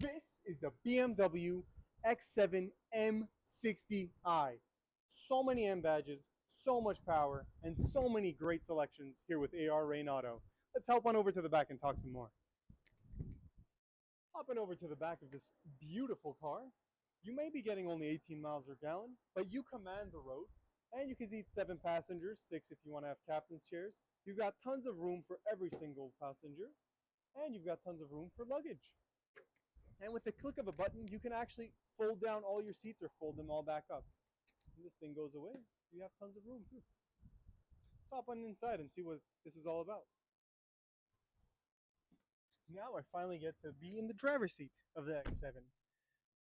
This is the BMW X7 M60i. So many M badges, so much power, and so many great selections here with AR Rain Auto. Let's hop on over to the back and talk some more. Hopping over to the back of this beautiful car, you may be getting only 18 miles per gallon, but you command the road, and you can seat 7 passengers, 6 if you want to have captain's chairs. You've got tons of room for every single passenger, and you've got tons of room for luggage. And with the click of a button, you can actually fold down all your seats or fold them all back up. And this thing goes away. You have tons of room too. Let's hop on inside and see what this is all about. Now I finally get to be in the driver's seat of the X7.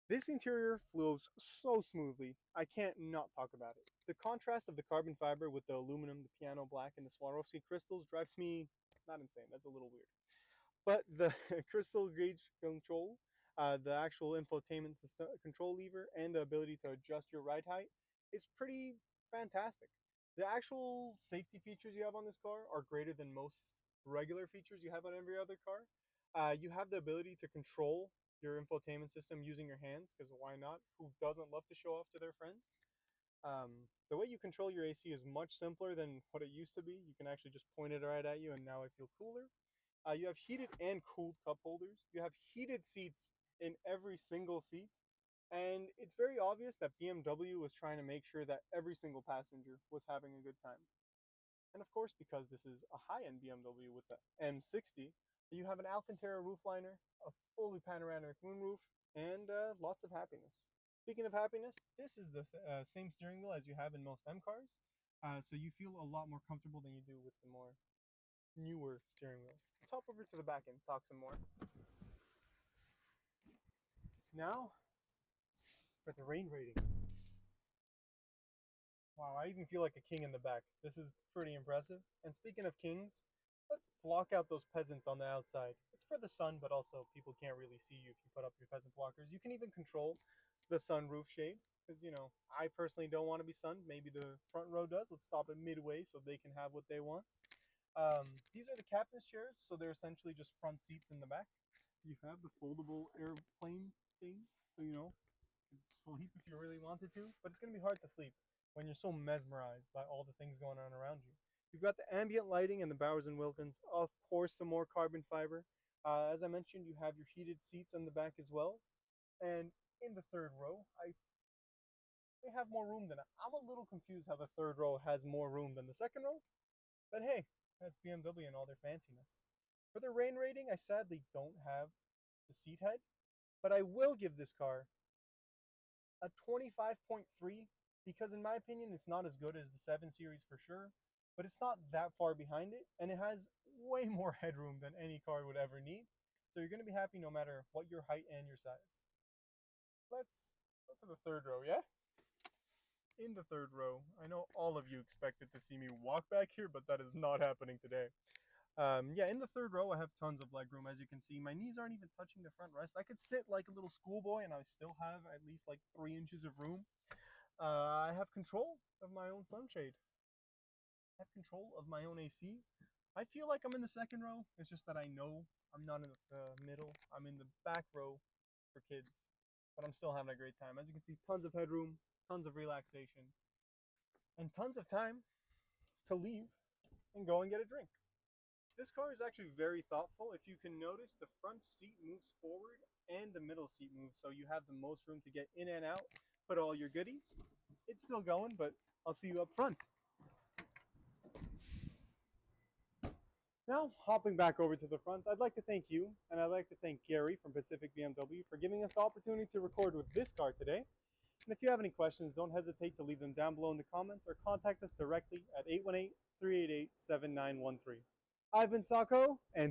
This interior flows so smoothly, I can't not talk about it. The contrast of the carbon fiber with the aluminum, the piano black, and the Swarovski crystals drives me not insane. That's a little weird. But the crystal gauge control, the actual infotainment system, control lever, and the ability to adjust your ride height is pretty fantastic. The actual safety features you have on this car are greater than most regular features you have on every other car. You have the ability to control your infotainment system using your hands, because why not? Who doesn't love to show off to their friends? The way you control your AC is much simpler than what it used to be. You can actually just point it right at you, and now I feel cooler. You have heated and cooled cup holders. You have heated seats in every single seat. And it's very obvious that BMW was trying to make sure that every single passenger was having a good time. And of course, because this is a high-end BMW with the M60, you have an Alcantara roofliner, a fully panoramic moonroof, and lots of happiness. Speaking of happiness, this is the same steering wheel as you have in most M cars, so you feel a lot more comfortable than you do with the more newer steering wheels. Let's hop over to the back and talk some more. Now for the rain rating. Wow, I even feel like a king in the back. This is pretty impressive. And speaking of kings, let's block out those peasants on the outside. It's for the sun, but also people can't really see you if you put up your peasant blockers. You can even control the sunroof shade because, I personally don't want to be sunned. Maybe the front row does. Let's stop it midway so they can have what they want. These are the captain's chairs, so they're essentially just front seats in the back. You have the foldable airplane thing, so sleep if you really wanted to, but it's going to be hard to sleep when you're so mesmerized by all the things going on around you. You've got the ambient lighting and the Bowers and Wilkins, of course, some more carbon fiber. As I mentioned, you have your heated seats in the back as well. And in the third row, they have more room than I'm a little confused how the third row has more room than the second row, but hey, that's BMW and all their fanciness. For the rain rating, I sadly don't have the seat head, but I will give this car a 25.3 because in my opinion it's not as good as the 7 series for sure, but it's not that far behind it, and it has way more headroom than any car would ever need. So you're going to be happy no matter what your height and your size. Let's go to the third row, yeah? In the third row, I know all of you expected to see me walk back here, but that is not happening today. Yeah, in the third row, I have tons of legroom. As you can see, my knees aren't even touching the front rest. I could sit like a little schoolboy, and I still have at least like 3 inches of room. I have control of my own sunshade. I have control of my own AC. I feel like I'm in the second row. It's just that I know I'm not in the middle. I'm in the back row for kids, but I'm still having a great time. As you can see, tons of headroom, tons of relaxation, and tons of time to leave and go and get a drink. This car is actually very thoughtful. If you can notice, the front seat moves forward and the middle seat moves, so you have the most room to get in and out, put all your goodies. It's still going, but I'll see you up front. Now, hopping back over to the front, I'd like to thank you, and I'd like to thank Gary from Pacific BMW for giving us the opportunity to record with this car today. And if you have any questions, don't hesitate to leave them down below in the comments or contact us directly at 818-388-7913. I've been Sako, and